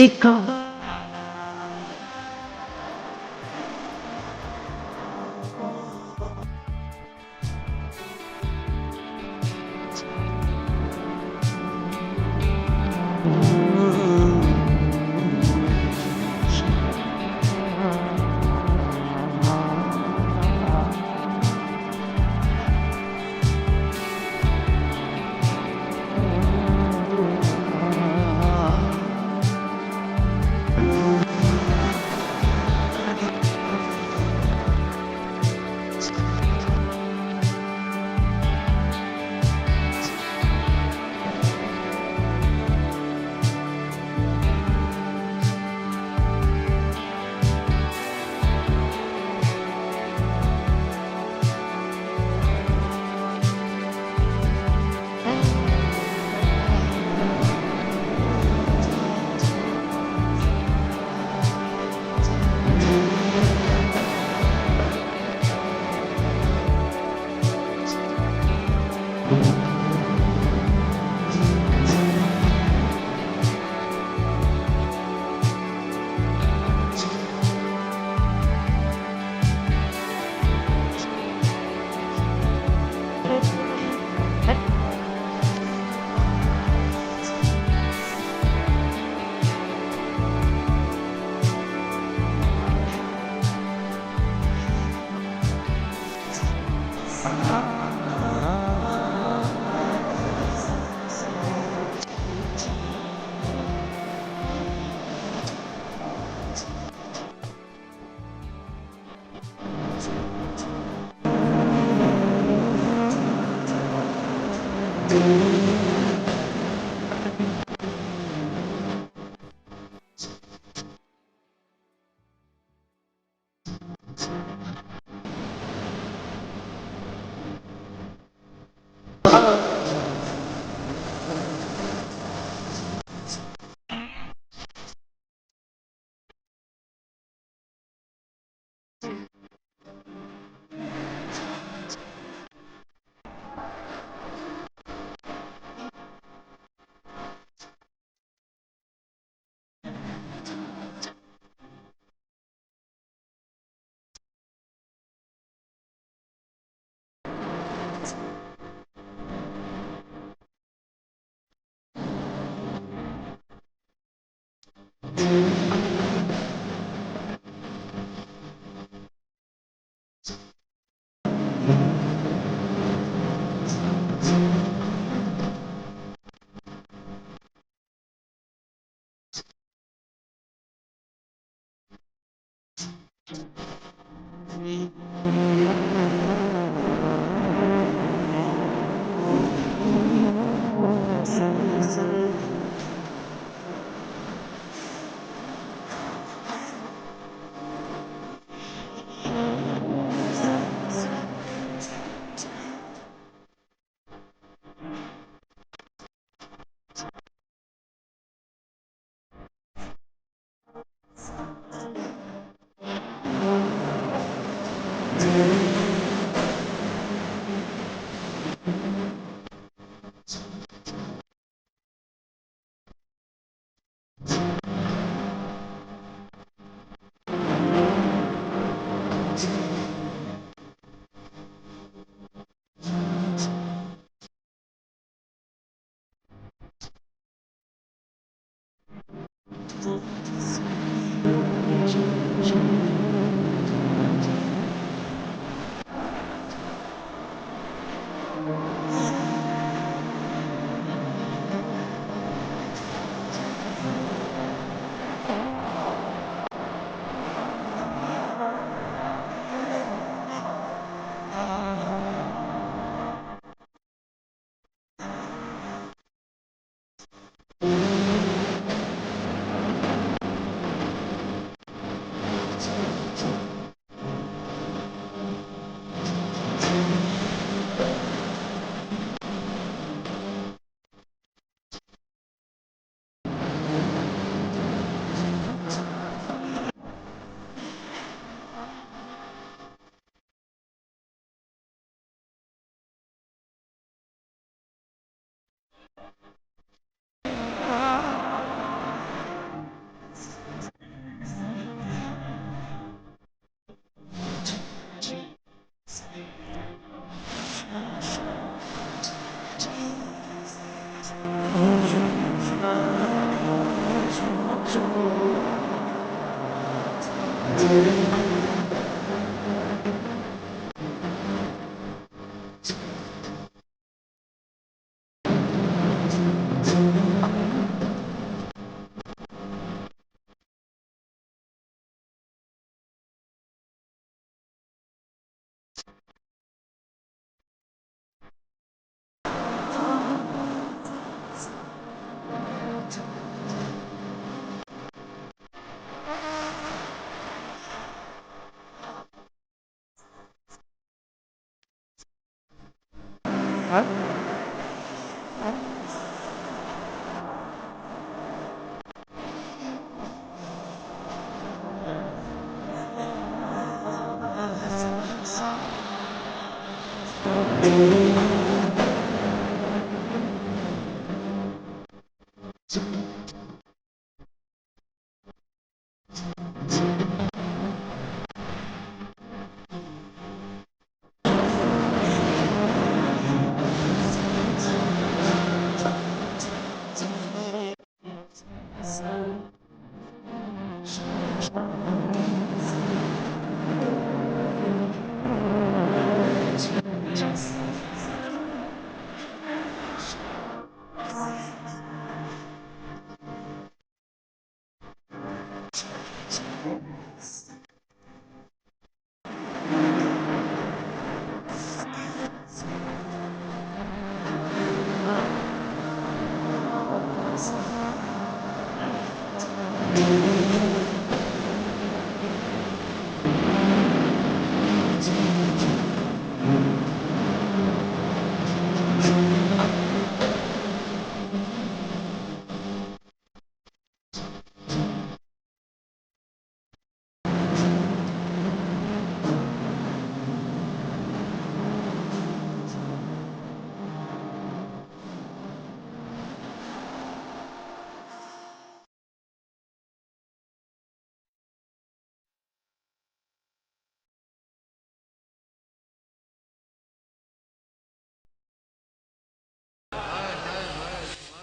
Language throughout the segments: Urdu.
دیکھا.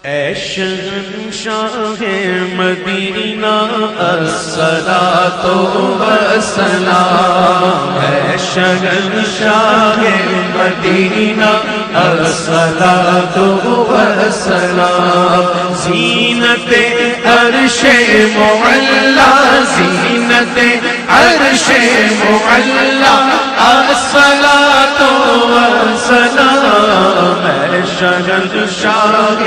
اے شہنشاہ مدینہ الصلاۃ والسلام، اے شہنشاہ مدینہ الصلاۃ والسلام، زینت عرش معلا، زینت عرش معلا، الصلاۃ والسلام، اے شہنشاہ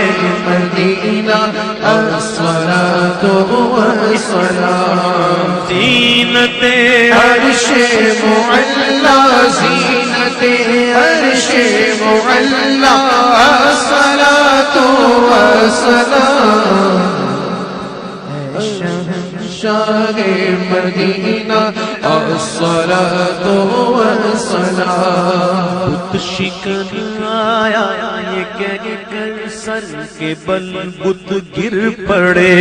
مدینہ الصلاۃ والسلام، زینت عرش معلا، زینت عرش معلا، الصلاۃ والسلام، شہنشاہ مدینہ الصلاۃ والسلام، بت شکن آیا یہ کہہ کر سر کے بل بت گر پڑے،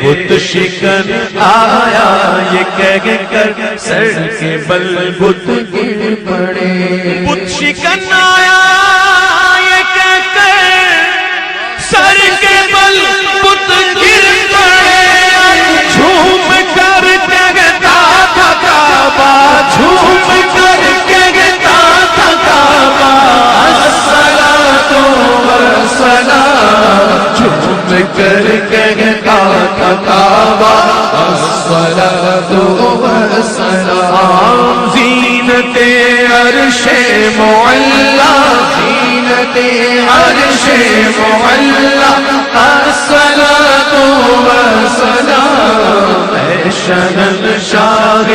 بت شکن آیا یہ کہہ کر سر کے بل بت گر پڑے، بت شکن آیا یہ کہہ کر سر کے بل بت گر پڑے، جھوم کر کہتا تھا کعبہ، جھوم کر کہتا تھا کعبہ، الصلاۃ والسلام، جھوم کر کہتا تھا کعبہ، الصلاۃ والسلام، زینت عرش معلا، زینت عرش معلا، الصلاۃ والسلام، اے شہنشاہ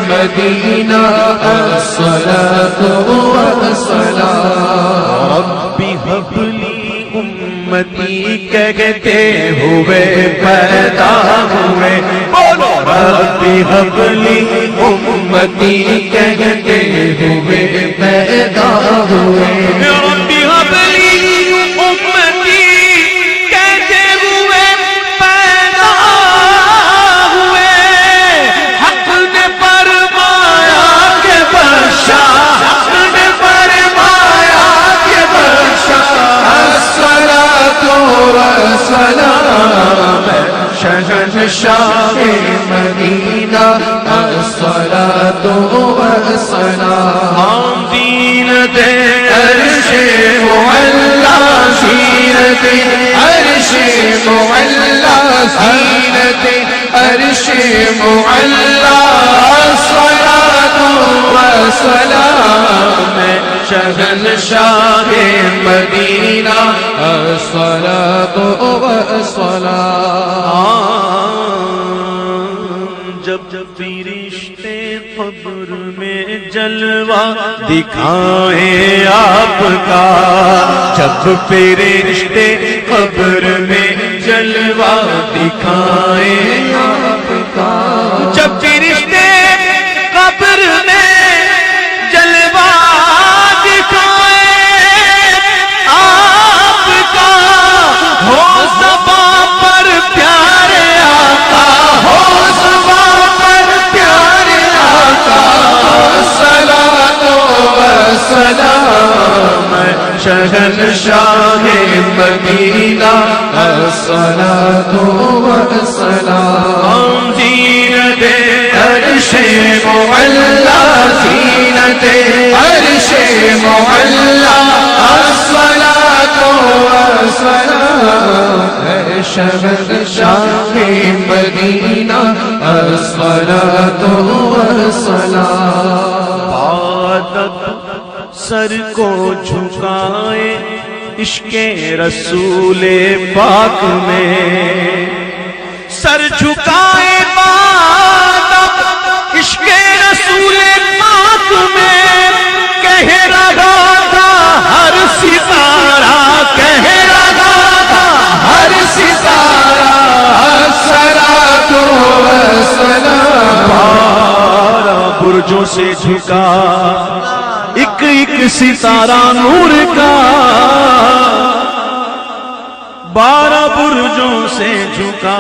مدینہ الصلاۃ والسلام، رب هب لی امتی کہتے ہوئے پیدا ہوئے، بولو رب هب لی امتی کہتے ہوئے پیدا ہوئے، رب هب لی امتی کہتے ہوئے پیدا ہوئے، حق نے فرمایا کہ بخشا، حق نے فرمایا کہ بخشا، الصلاۃ والسلام، شہنشاہ مدینہ الصلاۃ والسلام زینت عرش معلا زینت عرش معلا زینت عرش معلا الصلاۃ والسلام شہنشاہ مدینہ الصلاۃ والسلام جب فرشتے قبر میں جلوہ دکھائیں آپ کا جب فرشتے قبر میں جلوہ دکھائیں آپ کا جب فرشتے قبر میں جلوہ دکھائیں آپ کا ہو زباں پر پیارے آقا ہو زباں پر پیارے آقا صلاۃ والسلام شہنشاہ مدینہ الصلاۃ والسلام زینت عرش معلا زینت عرش معلا الصلاۃ والسلام شہنشاہ مدینہ الصلاۃ والسلام عادت سر کو جھکائے عشق رسول پاک میں سر جھکائے بات عشق رسول پاک میں کہہ رہا تھا ہر ستارہ کہہ رہا تھا ہر ستارہ الصلاۃ والسلام بارہ برجوں سے جھکا ایک ایک ستارہ نور کا بارہ برجوں سے جھکا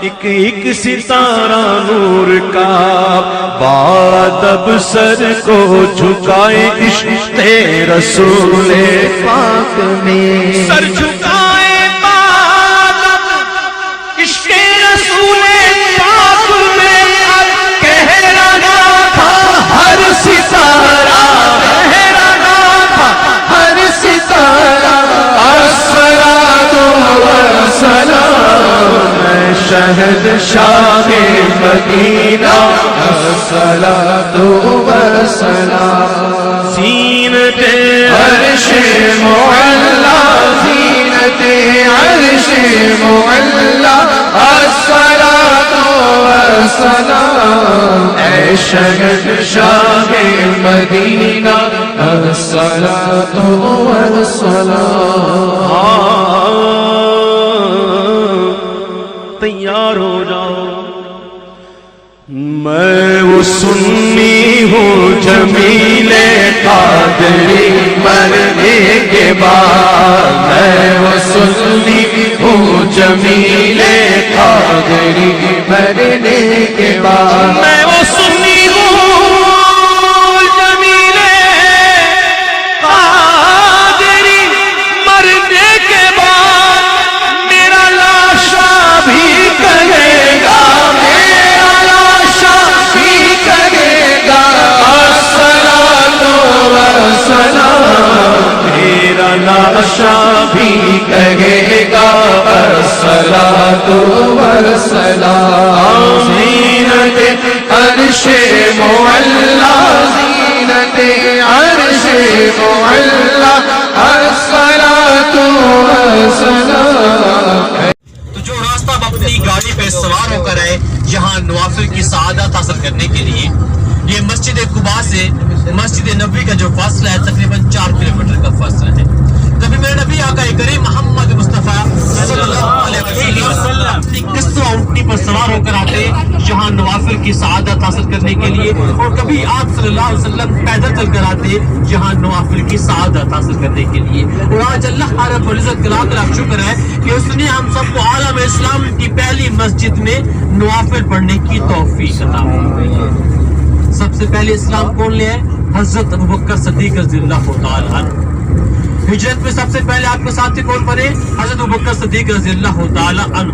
ایک ایک ستارہ نور کا بادب سر کو جھکائے عشق رسول پاک میں سر جھکائے بادب عشق رسول پاک میں کہہ رہا تھا ہر ستارہ شہنشاہ مدینہ الصلاۃ والسلام زینت عرش معلا زینت عرش معلا الصلاۃ والسلام اے شہنشاہ مدینہ الصلاۃ والسلام تیار ہو جاؤ میں وہ سنی ہوں جمیل قادری مرنے کے بعد میں وہ سنی ہوں جمیل قادری مرنے کے بعد میں وہ سنی ہوں جمیل قادری مرنے کے بعد میرا لاشا بھی کہے گا میرا لاشا بھی کہے گا الصلاۃ والسلام میرا لاشا بھی کہے گا الصلاۃ والسلام زینت عرش معلا زینت عرش معلا الصلاۃ والسلام جو راستہ اب اپنی گاڑی پہ سوار ہو کر آئے یہاں نوافل کی سعادت حاصل کرنے کے لیے یہ مسجد قباء سے مسجد نبوی کا جو فاصلہ ہے تقریباً 4 کلومیٹر کا فاصلہ ہے. کبھی میرے نبی آقا کریم محمد مصطفیٰ صلی اللہ علیہ وسلم اپنی قصہ اونٹنی پر سوار ہو کر آتے یہاں نوافل کی سعادت حاصل کرنے کے لیے اور کبھی آپ صلی اللہ علیہ وسلم پیدل چل کر آتے یہاں نوافل کی سعادت حاصل کرنے کے لیے. اور آج اللہ رب العزت کا لاکھ شکر ہے کہ اس نے ہم سب کو عالم اسلام کی پہلی مسجد میں نوافل پڑھنے کی توفیق عطا فرمائی ہے. سب سے پہلے اسلام کون لے آئے؟ حضرت ابوبکر صدیق رضی اللہ تعالی عنہ. ہجرت میں سب سے پہلے آپ کے ساتھ کون پڑھے؟ حضرت ابوبکر صدیق رضی اللہ تعالی عنہ.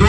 2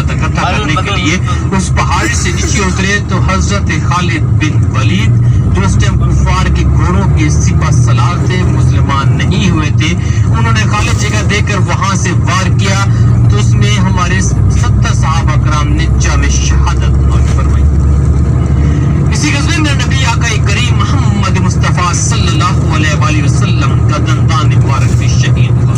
غنیمت اکٹھا کرنے کے لیے اس پہاڑی سے نیچے اترے تو حضرت خالد بن ولید جو اس ٹائم کفار کے گھوڑوں کے سپہ سالار تھے، مسلمان نہیں ہوئے تھے، انہوں نے خالد جگہ دے کر وہاں سے وار کیا تو اس میں ہمارے 70 صحابہ کرام نے جام شہادت نوش فرمائی۔ اسی غزوے میں نبی آقا کریم محمد مصطفیٰ صلی اللہ علیہ وآلہ وسلم کا دندان مبارک بھی شہید ہوا۔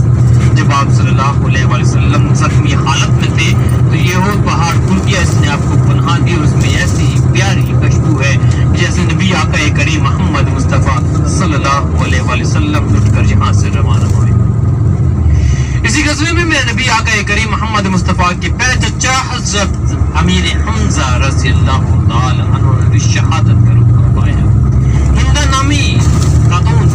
جب آپ صلی اللہ علیہ وآلہ وسلم زخمی حالت میں تھے تو یہ پہاڑ کھل گیا، اس نے آپ کو پناہ دی اور اس میں ایسی پیاری خوشبو ہے جیسے نبی آقا کریم محمد مصطفیٰ صلی اللہ علیہ وآلہ وسلم اٹھ کر یہاں سے روانہ ہوئے۔ اسی غزوے میں میرے نبی آقا کریم محمد مصطفیٰ کے پہلے چچا حضرت امیر حمزہ رضی اللہ تعالی عنہ نے شہادت کا رتبہ پایا۔ ہندہ نامی خاتون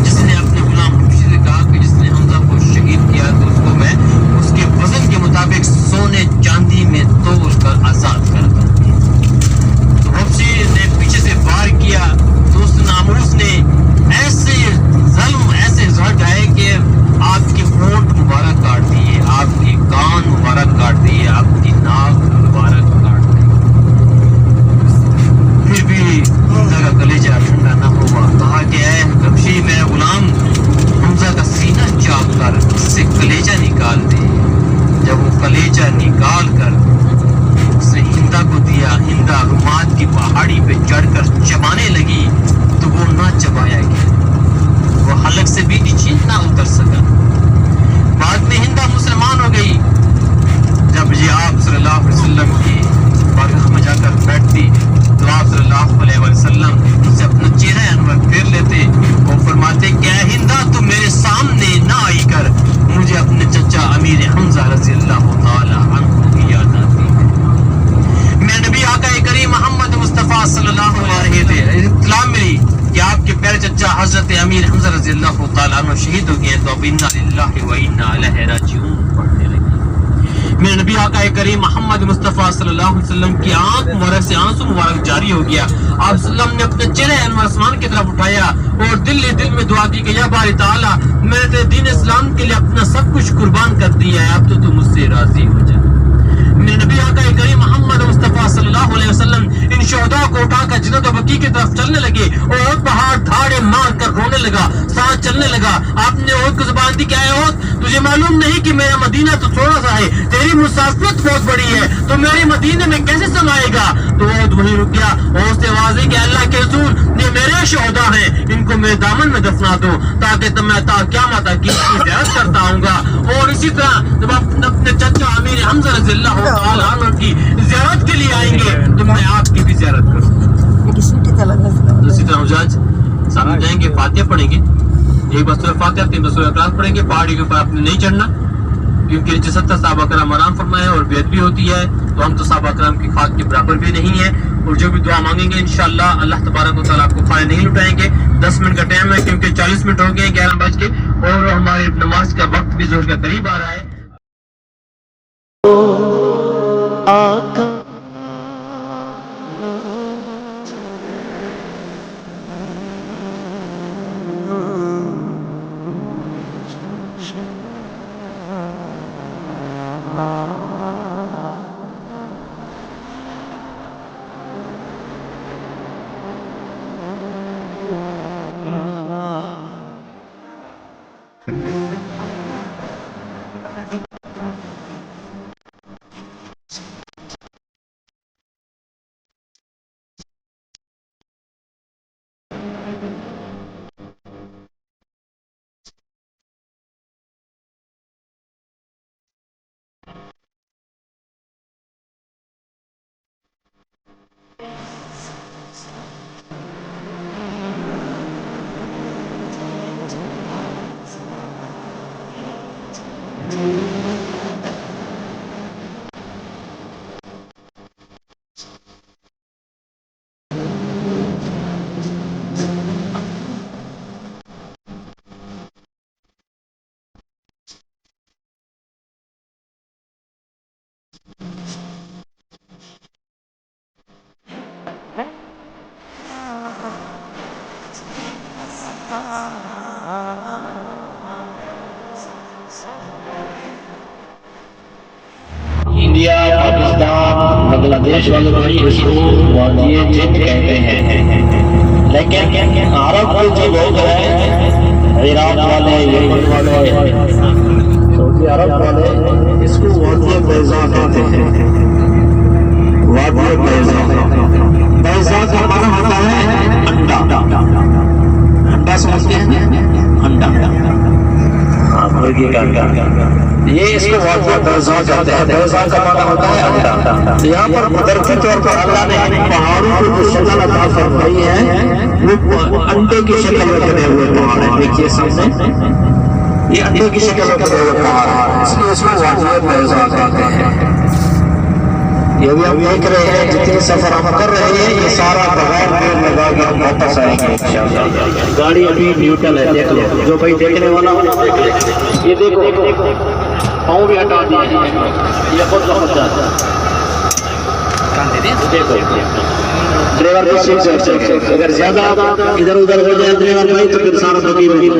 جس نے اپنے غلام حبشی سے کہا کہ جس نے حمزہ کو شہید کیا تو اس کو میں اس کے وزن کے مطابق سونے چاندی میں تول کر آزاد کر دوں گی۔ تو حبشی نے پیچھے سے وار کیا تو اس ناموس نے ایسے ظلم ایسے زہر ڈھائے کہ آپ کے ہونٹ مبارک کاٹ دیے، آپ کی کان مبارک کاٹ دیے، آپ کی ناک مبارک کاٹ دی۔ پھر بھی حمزہ کا کلیجہ ٹھنڈا نہ ہوا، کہا کہ اے حبشی میرے غلام حمزہ کا سینہ چاک کر اس سے کلیجہ نکال دے۔ جب وہ کلیجہ نکال کر اس نے ہندہ کو دیا، ہندہ رومات کی پہاڑی پہ چڑھ کر چبانے لگی تو وہ نہ چبایا گیا، وہ حلق سے بھی نیچے نہ اتر سکا۔ بعد میں ہندہ مسلمان ہو گئی۔ جب یہ آپ صلی اللہ علیہ وسلم کی بارگاہ میں جا کر بیٹھتی تو آپ صلی اللہ علیہ وسلم سے اپنا چہرہ انور پھیر لیتے اور فرماتے کہ اے ہندہ تو میرے سامنے نہ آئی کر، مجھے اپنے چچا امیر حمزہ رضی اللہ تعالی عنہ کی یاد آتی ہے۔ میں نبی آقا کریم محمد مصطفیٰ صلی اللہ علیہ وسلم اطلاع ملی کہ آپ کے پیارے چچا حضرت امیر حمزہ رضی اللہ تعالیٰ عنہ شہید ہو گئے تو اب انا للہ و انا الیہ راجعون پڑھنے لگے۔ میرے نبی آقا کریم محمد مصطفیٰ صلی اللہ علیہ وسلم کی آنکھ مبارک سے آنسو مبارک جاری ہو گیا۔ آپ صلی اللہ علیہ وسلم نے اپنے چہرہ انور آسمان کی طرف اٹھایا اور دل میں دعا کی کہ یا باری تعالیٰ میں نے دین اسلام کے لیے اپنا سب کچھ قربان کر دیا ہے، اب تو مجھ سے راضی ہو جائے۔ میرے نبی آقا کریم محمد مصطفیٰ صلی اللہ علیہ وسلم ان شہداء کو اٹھا کر جنت و بقیع کی طرف چلنے لگے اور پہاڑ دھاڑے مار کر رونے لگا، ساتھ چلنے لگا۔ آپ نے عہد کو زبان دی کہ اے عہد تجھے معلوم نہیں کہ میرا مدینہ تو تھوڑا سا ہے، تیری مسافت بہت بڑی ہے، تو میرے مدینے میں کیسے سمائے گا؟ تو عہد وہیں رک گیا اور اس سے واضح کہ اللہ کے رسول یہ میرے شہداء ہیں، ان کو میرے دامن میں دفنا دو تاکہ میں تا قیامت تک کی زیارت کرتا ہوں گا۔ اور اسی طرح جب آپ اپنے چچا امیر حمزہ رضی اللہ تعالیٰ عنہ کی زیارت کے لیے آئیں گے تو میں آپ کی بھی زیارت کروں گا۔ اسی طرح حجاج سامنے جائیں گے، فاتحہ پڑھیں گے، ایک بار سورہ فاتحہ 3 بار سورہ اخلاص پڑھیں گے۔ پہاڑی کے اوپر آپ نے نہیں چڑھنا کیونکہ نیچے 70 صحابہ کرام آرام فرمائے اور بیعت بھی ہوتی ہے، تو ہم تو صحابہ کرام کی خاک کے برابر بھی نہیں ہیں، اور جو بھی دعا مانگیں گے انشاءاللہ اللہ تبارک و تعالیٰ آپ کو کھانے نہیں لٹائیں گے۔ 10 منٹ کا ٹائم ہے کیونکہ 40 منٹ ہو گئے 11 بج کے اور ہماری نماز کا وقت بھی ظہر کا قریب آ رہا ہے۔ آقا بنگلہ دیش والے بھائی اس کو وادی جن کہتے ہیں، لیکن عرب کے جو لوگ ہیں، عراق والے، یمن والے، سعودی عرب والے، اس کو وادی بیضا کہتے ہیں۔ وادی بیضا، بیضا کا معنی ہوتا ہے انڈا۔ انڈا سمجھتے ہیں؟ انڈا، مرغی کا انڈا، یہ اس کو وادی بیضا کہتے ہیں۔ بیضا کا معنی ہوتا ہے انڈا۔ تو یہاں پر قدرتی طور پر اللہ نے پہاڑوں کو جو شکل عطا فرمائی ہے وہ انڈے کی شکل میں بنے ہوئے پہاڑ ہیں۔ دیکھیے سامنے یہ انڈے کی شکل میں بنے ہوئے پہاڑ ہیں، اس لیے اس کو وادی بیضا کہتے ہیں۔ یہ بھی ہم دیکھ رہے ہیں، جتنے سفر ہم کر رہے ہیں یہ سارا بغیر دیر لگا کے ہم واپس آئیں گے انشاءاللہ۔ گاڑی ابھی نیوٹرل ہے، دیکھ لو، جو بھائی دیکھنے والا ہو دیکھ لے۔ یہ دیکھو پاؤں بھی ہٹا دیے، یہ خود بخود جاتا ہے۔ دیکھو ڈرائیور کی سیٹ سے اگر زیادہ ادھر ادھر ہو جائے ڈرائیور بھائی تو پھر سارا تقریب ہوگی۔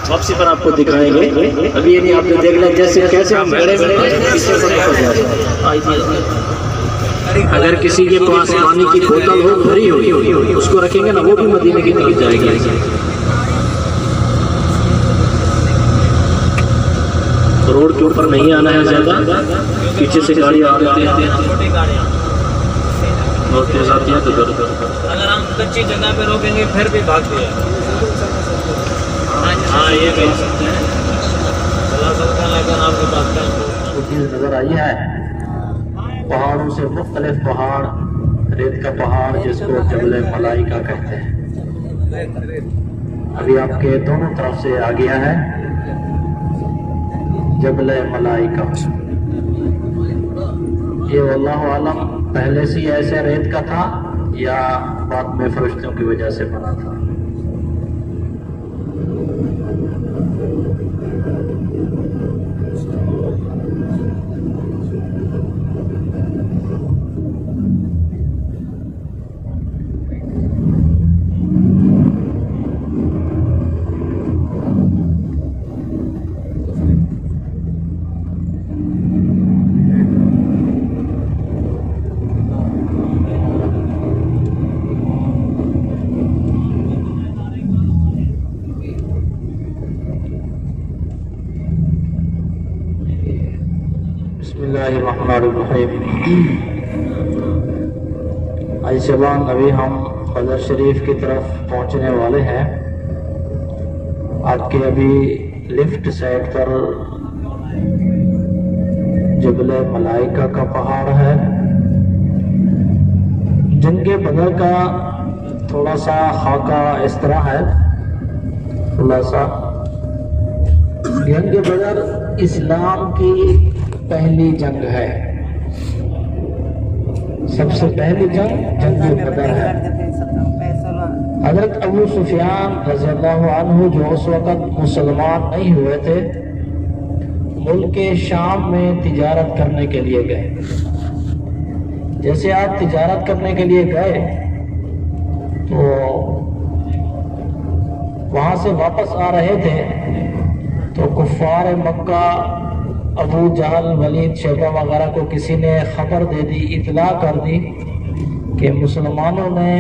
واپسی پر آپ کو دکھائیں گے، ابھی یہ نہیں آپ نے دیکھ لیں جیسے کیسے ہم گڑے میں پیچھے سے نکل جاتے ہیں۔ اگر کسی کے پاس پانی کی بوتل ہو بھری ہوئی اس کو رکھیں گے نا، وہ بھی مدینے کی طرف جائے گی۔ روڈ کے اوپر نہیں آنا ہے زیادہ، پیچھے سے گاڑی آ رہی ہے بہت تیز آتی ہے، تو اگر ہم کچی جگہ پہ روکیں گے پھر بھی بھاگتے ہیں۔ ہاں یہ کہہ سکتے ہیں، چلا سکتے ہیں، لیکن آپ کے پاس چیز نظر آئی ہے پہاڑوں سے مختلف پہاڑ، ریت کا پہاڑ جس کو جبل ملائکہ کہتے ہیں، ابھی آپ کے دونوں طرف سے آ گیا ہے جبل ملائکہ۔ یہ واللہ عالم پہلے سے ایسے ریت کا تھا یا بعد میں فرشتوں کی وجہ سے بنا تھا؟ بسم اللہ الرحمن الرحیم۔ آج شبان ابھی ہم قدر شریف کی طرف پہنچنے والے ہیں۔ آپ کے ابھی لیفٹ سائڈ پر جبل ملائکہ کا پہاڑ ہے، جن کے بدر کا تھوڑا سا خاکہ اس طرح ہے، تھوڑا سا جنگ بدر اسلام کی پہلی جنگ ہے، سب سے پہلی جنگ جنگ بدر ہے۔ حضرت ابو سفیان رضی اللہ عنہ جو اس وقت مسلمان نہیں ہوئے تھے، ملک شام میں تجارت کرنے کے لیے گئے۔ جیسے آپ تجارت کرنے کے لیے گئے تو وہاں سے واپس آ رہے تھے تو کفار مکہ ابو جہل، ولید، شیبہ وغیرہ کو کسی نے خبر دے دی، اطلاع کر دی کہ مسلمانوں نے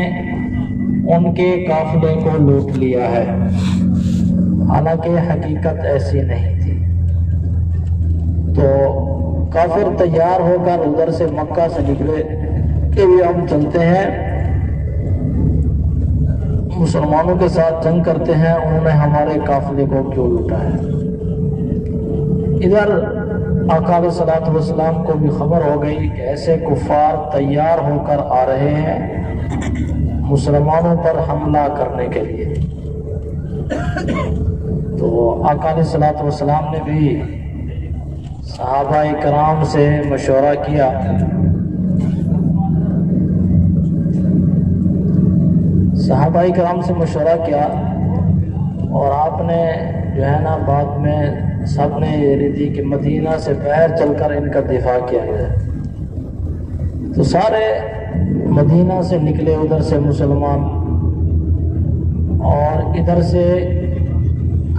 ان کے قافلے کو لوٹ لیا ہے، حالانکہ حقیقت ایسی نہیں تھی۔ تو کافر تیار ہو کر ادھر سے مکہ سے نکلے کہ بھی ہم چلتے ہیں، مسلمانوں کے ساتھ جنگ کرتے ہیں، انہوں نے ہمارے قافلے کو کیوں لوٹا ہے۔ ادھر آقا علیہ الصلوۃ والسلام کو بھی خبر ہو گئی کہ ایسے کفار تیار ہو کر آ رہے ہیں مسلمانوں پر حملہ کرنے کے لیے۔ تو آقا علیہ الصلوۃ والسلام نے بھی صحابہ کرام سے مشورہ کیا، اور آپ نے جو ہے نا بعد میں سب نے یہ دی کہ مدینہ سے باہر چل کر ان کا دفاع کیا جائے۔ تو سارے مدینہ سے نکلے ادھر سے مسلمان، اور ادھر سے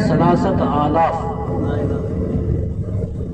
63,000,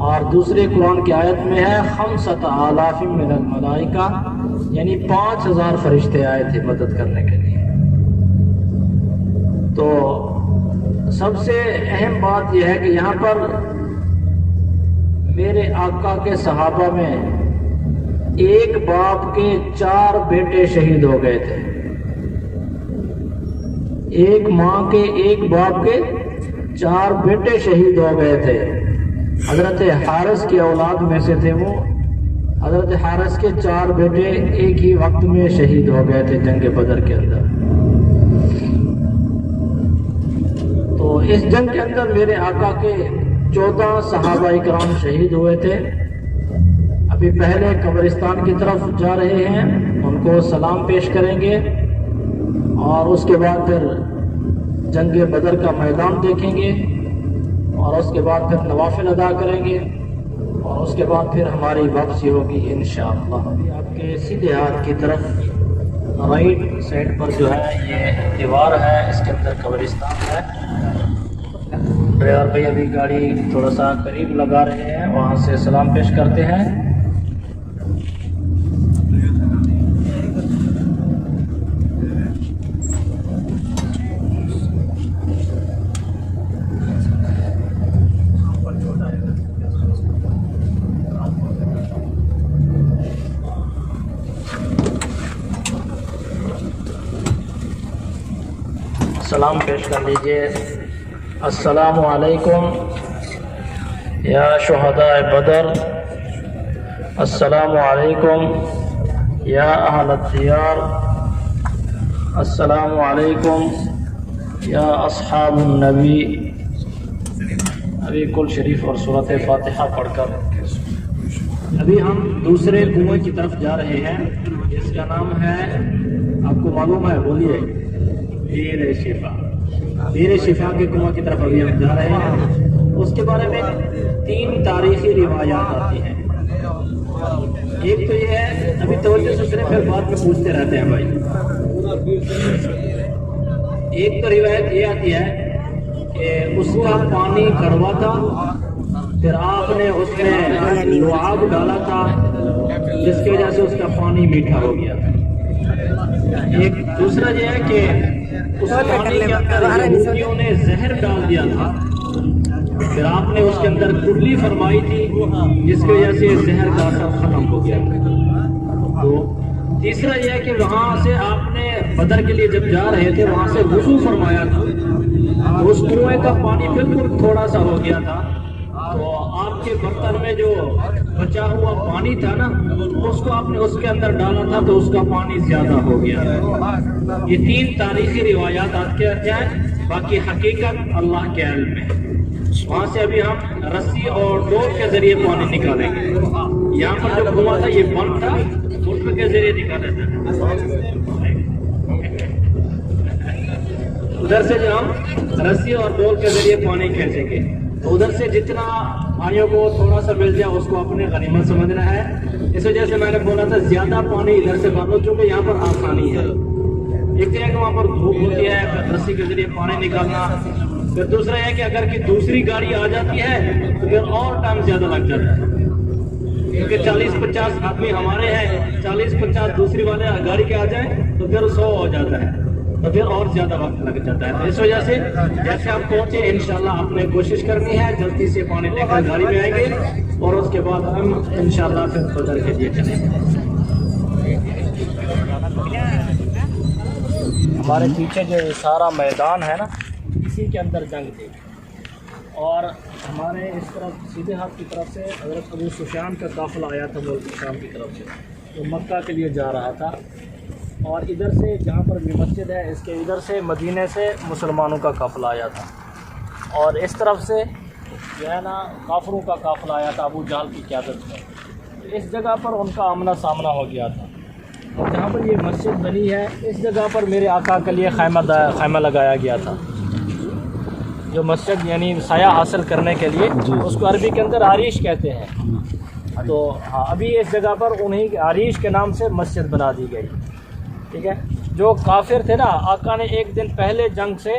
اور دوسری قرآن کی آیت میں ہے 5000 من الملائکہ، یعنی 5000 فرشتے آئے تھے مدد کرنے کے لیے۔ تو سب سے اہم بات یہ ہے کہ یہاں پر میرے آقا کے صحابہ میں ایک باپ کے 4 بیٹے شہید ہو گئے تھے، ایک ماں کے ایک باپ کے 4 بیٹے شہید ہو گئے تھے۔ حضرت حارث کی اولاد میں سے تھے وہ۔ حضرت حارث کے 4 بیٹے ایک ہی وقت میں شہید ہو گئے تھے جنگ بدر کے اندر۔ تو اس جنگ کے اندر میرے آقا کے 14 صحابہ اکرام شہید ہوئے تھے۔ ابھی پہلے قبرستان کی طرف جا رہے ہیں، ان کو سلام پیش کریں گے اور اس کے بعد پھر جنگ بدر کا میدان دیکھیں گے اور اس کے بعد پھر نوافل ادا کریں گے اور اس کے بعد پھر ہماری واپسی ہوگی انشاءاللہ۔ آپ کے سیدھے ہاتھ کی طرف رائٹ سائڈ پر جو ہے یہ دیوار ہے، اس کے اندر قبرستان ہے۔ ڈرائیور بھائی ابھی گاڑی تھوڑا سا قریب لگا رہے ہیں، وہاں سے سلام پیش کرتے ہیں۔ سلام پیش کر لیجئے۔ السلام علیکم یا شہداء بدر، السلام علیکم یا اہل الدیار، السلام علیکم یا اصحاب النبی۔ ابھی کل شریف اور سورۃ فاتحہ پڑھ کر ابھی ہم دوسرے کنویں کی طرف جا رہے ہیں، جس کا نام ہے، آپ کو معلوم ہے، بولیے، بیر شفا۔ بیر شفا کے کنواں کی طرف ابھی ہم جا رہے ہیں۔ اس کے بارے میں 3 تاریخی روایات آتی ہیں۔ ایک تو یہ ہے، ابھی توجہ سے سنیں، پھر بعد میں پوچھتے رہتے ہیں بھائی۔ ایک تو روایت یہ آتی ہے کہ اس کا پانی کڑوا تھا، پھر آپ نے اس میں لعاب ڈالا تھا جس کی وجہ سے اس کا پانی میٹھا ہو گیا۔ ایک دوسرا یہ ہے کہ اس پانی کے اندر یہودیوں نے زہر ڈال دیا تھا، پھر آپ نے اس کے اندر کلی فرمائی تھی جس کی وجہ سے زہر کا اثر ختم ہو گیا۔ تو تیسرا یہ ہے کہ وہاں سے آپ نے بدر کے لیے جب جا رہے تھے وہاں سے وضو فرمایا تھا، اس کنویں کا پانی بالکل تھوڑا سا ہو گیا تھا، تو آپ کے برتن میں جو بچا ہوا پانی تھا نا، اس کو آپ نے اس کے اندر ڈالا تھا تو اس کا پانی زیادہ ہو گیا۔ یہ 3 تاریخی روایات آپ کے ہیں، باقی حقیقت اللہ کے علم میں۔ وہاں سے ابھی ہم رسی اور ڈور کے ذریعے پانی نکالیں گے۔ یہاں پر جو کنواں تھا یہ بند تھا، موٹر کے ذریعے نکالا تھا۔ ادھر سے جو ہم رسی اور ڈور کے ذریعے پانی کھینچیں گے، تو ادھر سے جتنا بھائیوں کو تھوڑا سا مل جائے اس کو اپنے غنیمت سمجھنا ہے۔ اس وجہ سے میں نے بولا تھا زیادہ پانی ادھر سے بھر لو، چونکہ یہاں پر آسانی ہے۔ ایک تو ہے کہ وہاں پر دھوپ ہوتی ہے، رسی کے ذریعے پانی نکالنا، پھر دوسرا ہے کہ اگر کہ دوسری گاڑی آ جاتی ہے تو پھر اور ٹائم زیادہ لگ جاتا ہے، کیونکہ 40-50 آدمی ہمارے ہیں، 40-50 دوسری والے گاڑی کے آ جائیں تو پھر 100 ہو جاتا ہے، تو پھر اور زیادہ وقت لگ جاتا ہے۔ تو اس وجہ سے جیسے آپ پہنچے انشاءاللہ آپ نے کوشش کرنی ہے جلدی سے پانی لے کر گاڑی میں آئیں گے اور اس کے بعد ہم انشاءاللہ پھر بدر کے لیے چلیں گے۔ ہمارے پیچھے جو یہ سارا میدان ہے نا، اسی کے اندر جنگ تھی، اور ہمارے اس طرف سیدھے ہاتھ کی طرف سے حضرت ابو سفیان کا قافلہ آیا تھا ملک شام کی طرف سے، وہ مکہ کے لیے جا رہا تھا، اور ادھر سے جہاں پر بھی مسجد ہے اس کے ادھر سے مدینے سے مسلمانوں کا قافلہ آیا تھا، اور اس طرف سے جو ہے نا کافروں کا قافلہ آیا تھا ابو جہل کی قیادت میں۔ اس جگہ پر ان کا آمنا سامنا ہو گیا تھا، اور جہاں پر یہ مسجد بنی ہے اس جگہ پر میرے آقا کے لیے خیمہ لگایا گیا تھا، جو مسجد یعنی سایہ حاصل کرنے کے لیے، اس کو عربی کے اندر عریش کہتے ہیں۔ تو ہاں ابھی اس جگہ پر انہیں عریش کے نام سے مسجد بنا دی گئی، ٹھیک ہے۔ جو کافر تھے نا، آقا نے ایک دن پہلے جنگ سے